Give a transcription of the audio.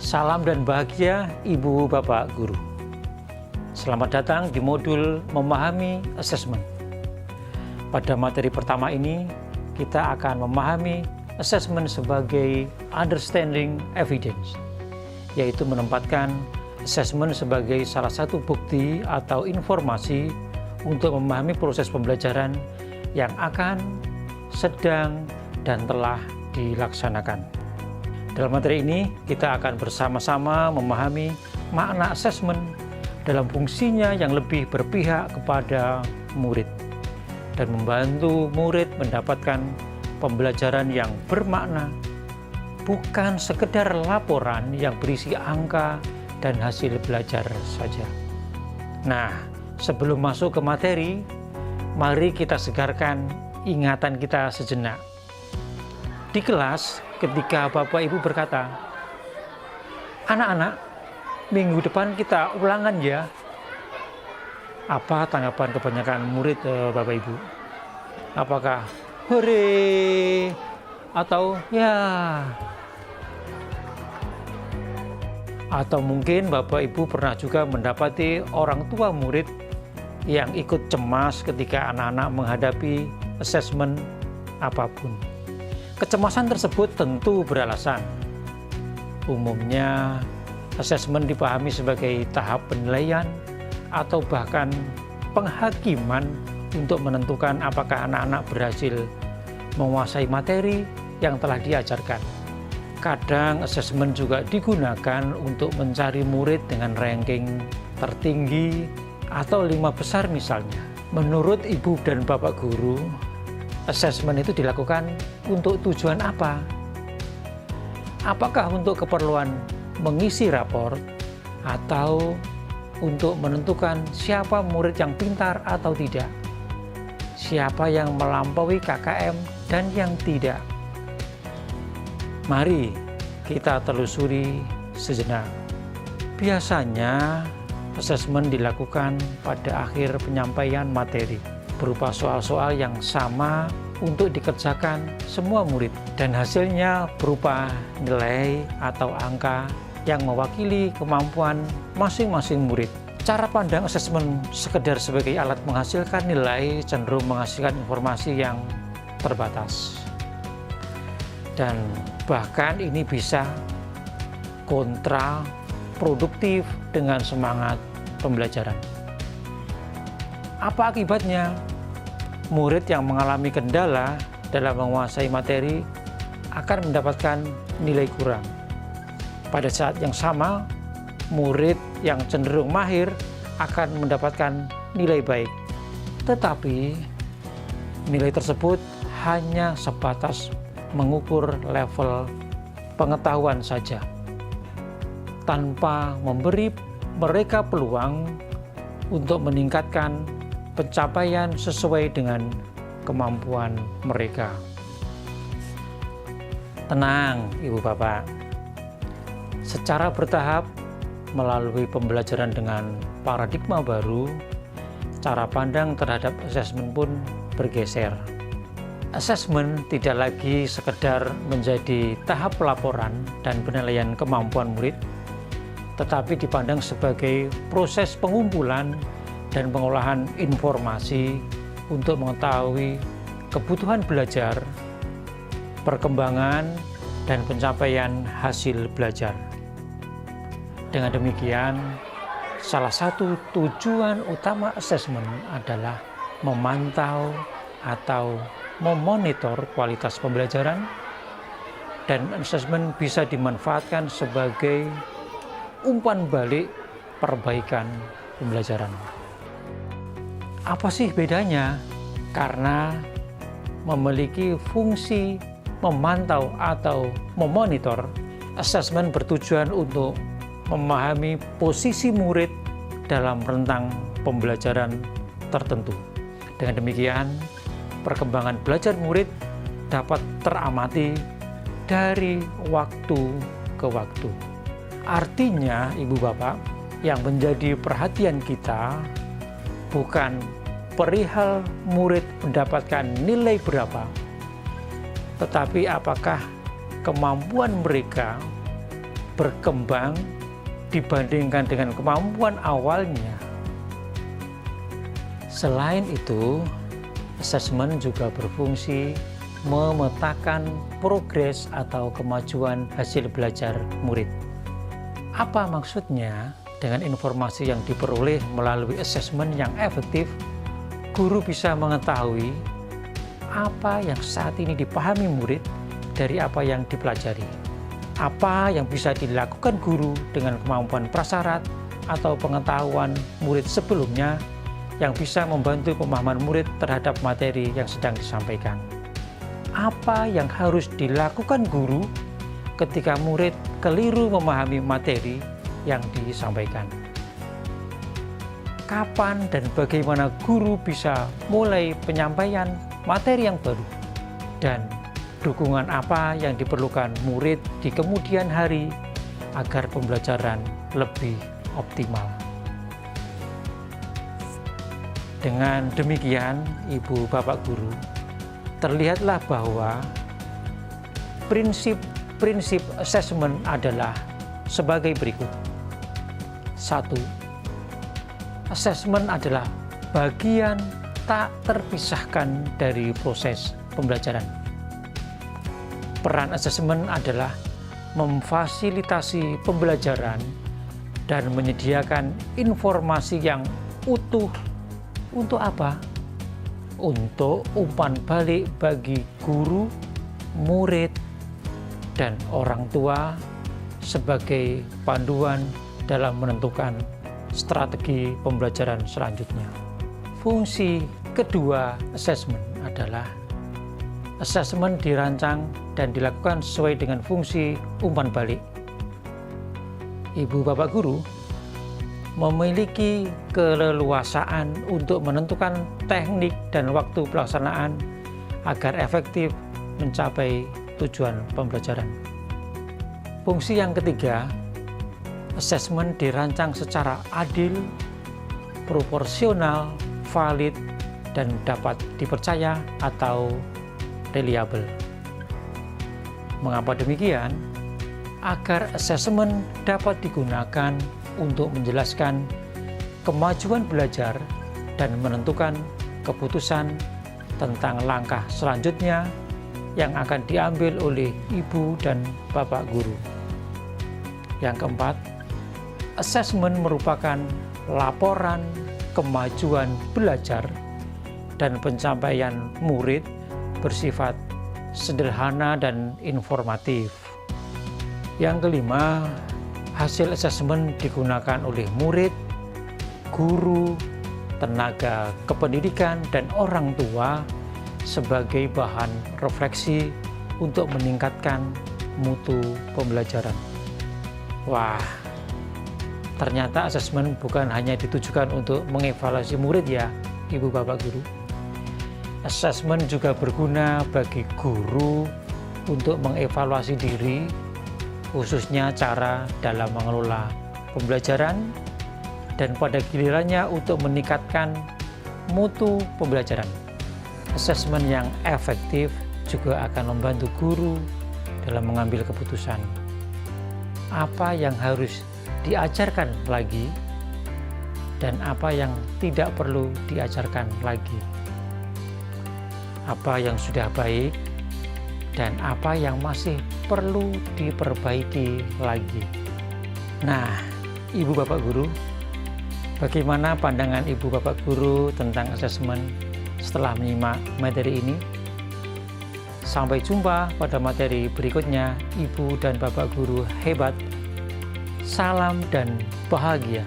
Salam dan bahagia Ibu Bapak Guru. Selamat datang di modul Memahami Assessment. Pada materi pertama ini, kita akan memahami assessment sebagai understanding evidence, yaitu menempatkan assessment sebagai salah satu bukti atau informasi untuk memahami proses pembelajaran yang akan, sedang, dan telah dilaksanakan. Dalam materi ini, kita akan bersama-sama memahami makna assessment dalam fungsinya yang lebih berpihak kepada murid dan membantu murid mendapatkan pembelajaran yang bermakna, bukan sekedar laporan yang berisi angka dan hasil belajar saja. Nah, sebelum masuk ke materi, mari kita segarkan ingatan kita sejenak. Di kelas, ketika Bapak Ibu berkata, "Anak-anak, minggu depan kita ulangan ya." Apa tanggapan kebanyakan murid Bapak Ibu? Apakah hore atau ya? Atau mungkin Bapak Ibu pernah juga mendapati orang tua murid yang ikut cemas ketika anak-anak menghadapi asesmen apapun. Kecemasan tersebut tentu beralasan. Umumnya, asesmen dipahami sebagai tahap penilaian atau bahkan penghakiman untuk menentukan apakah anak-anak berhasil menguasai materi yang telah diajarkan. Kadang asesmen juga digunakan untuk mencari murid dengan ranking tertinggi atau 5 besar misalnya. Menurut Ibu dan Bapak Guru, asesmen itu dilakukan untuk tujuan apa? Apakah untuk keperluan mengisi rapor atau untuk menentukan siapa murid yang pintar atau tidak? Siapa yang melampaui KKM dan yang tidak? Mari kita telusuri sejenak. Biasanya asesmen dilakukan pada akhir penyampaian materi, berupa soal-soal yang sama untuk dikerjakan semua murid, dan hasilnya berupa nilai atau angka yang mewakili kemampuan masing-masing murid. Cara pandang asesmen sekedar sebagai alat menghasilkan nilai cenderung menghasilkan informasi yang terbatas. Dan bahkan ini bisa kontraproduktif dengan semangat pembelajaran. Apa akibatnya? Murid yang mengalami kendala dalam menguasai materi akan mendapatkan nilai kurang. Pada saat yang sama, murid yang cenderung mahir akan mendapatkan nilai baik. Tetapi, nilai tersebut hanya sebatas mengukur level pengetahuan saja, tanpa memberi mereka peluang untuk meningkatkan pencapaian sesuai dengan kemampuan mereka. Tenang, Ibu Bapak. Secara bertahap, melalui pembelajaran dengan paradigma baru, cara pandang terhadap asesmen pun bergeser. Asesmen tidak lagi sekedar menjadi tahap pelaporan dan penilaian kemampuan murid, tetapi dipandang sebagai proses pengumpulan dan pengolahan informasi untuk mengetahui kebutuhan belajar, perkembangan, dan pencapaian hasil belajar. Dengan demikian, salah satu tujuan utama asesmen adalah memantau atau memonitor kualitas pembelajaran, dan asesmen bisa dimanfaatkan sebagai umpan balik perbaikan pembelajaran. Apa sih bedanya? Karena memiliki fungsi memantau atau memonitor, asesmen bertujuan untuk memahami posisi murid dalam rentang pembelajaran tertentu. Dengan demikian, perkembangan belajar murid dapat teramati dari waktu ke waktu. Artinya, Ibu Bapak, yang menjadi perhatian kita bukan perihal murid mendapatkan nilai berapa, tetapi apakah kemampuan mereka berkembang dibandingkan dengan kemampuan awalnya. Selain itu, asesmen juga berfungsi memetakan progres atau kemajuan hasil belajar murid. Apa maksudnya? Dengan informasi yang diperoleh melalui asesmen yang efektif, guru bisa mengetahui apa yang saat ini dipahami murid dari apa yang dipelajari. Apa yang bisa dilakukan guru dengan kemampuan prasyarat atau pengetahuan murid sebelumnya yang bisa membantu pemahaman murid terhadap materi yang sedang disampaikan. Apa yang harus dilakukan guru ketika murid keliru memahami materi yang disampaikan. Kapan dan bagaimana guru bisa mulai penyampaian materi yang baru, dan dukungan apa yang diperlukan murid di kemudian hari agar pembelajaran lebih optimal. Dengan demikian, Ibu Bapak Guru, terlihatlah bahwa prinsip asesmen adalah sebagai berikut. 1. Asesmen adalah bagian tak terpisahkan dari proses pembelajaran. Peran asesmen adalah memfasilitasi pembelajaran dan menyediakan informasi yang utuh. Untuk apa? Untuk umpan balik bagi guru, murid, dan orang tua sebagai panduan dalam menentukan strategi pembelajaran selanjutnya. Fungsi kedua asesmen adalah asesmen dirancang dan dilakukan sesuai dengan fungsi umpan balik. Ibu Bapak Guru memiliki keleluasaan untuk menentukan teknik dan waktu pelaksanaan agar efektif mencapai tujuan pembelajaran. Fungsi yang ketiga, asesmen dirancang secara adil, proporsional, valid, dan dapat dipercaya atau reliable. Mengapa demikian? Agar asesmen dapat digunakan untuk menjelaskan kemajuan belajar dan menentukan keputusan tentang langkah selanjutnya yang akan diambil oleh ibu dan bapak guru. Yang keempat, asesmen merupakan laporan kemajuan belajar dan pencapaian murid bersifat sederhana dan informatif. Yang kelima, hasil asesmen digunakan oleh murid, guru, tenaga kependidikan, dan orang tua sebagai bahan refleksi untuk meningkatkan mutu pembelajaran. Wah, ternyata asesmen bukan hanya ditujukan untuk mengevaluasi murid ya, Ibu Bapak Guru. Asesmen juga berguna bagi guru untuk mengevaluasi diri, khususnya cara dalam mengelola pembelajaran, dan pada gilirannya untuk meningkatkan mutu pembelajaran. Asesmen yang efektif juga akan membantu guru dalam mengambil keputusan. Apa yang harus diajarkan lagi dan apa yang tidak perlu diajarkan lagi. Apa yang sudah baik dan apa yang masih perlu diperbaiki lagi. Nah, Ibu Bapak Guru, bagaimana pandangan Ibu Bapak Guru tentang asesmen setelah menyimak materi ini? Sampai jumpa pada materi berikutnya. Ibu dan Bapak Guru hebat. Salam dan bahagia.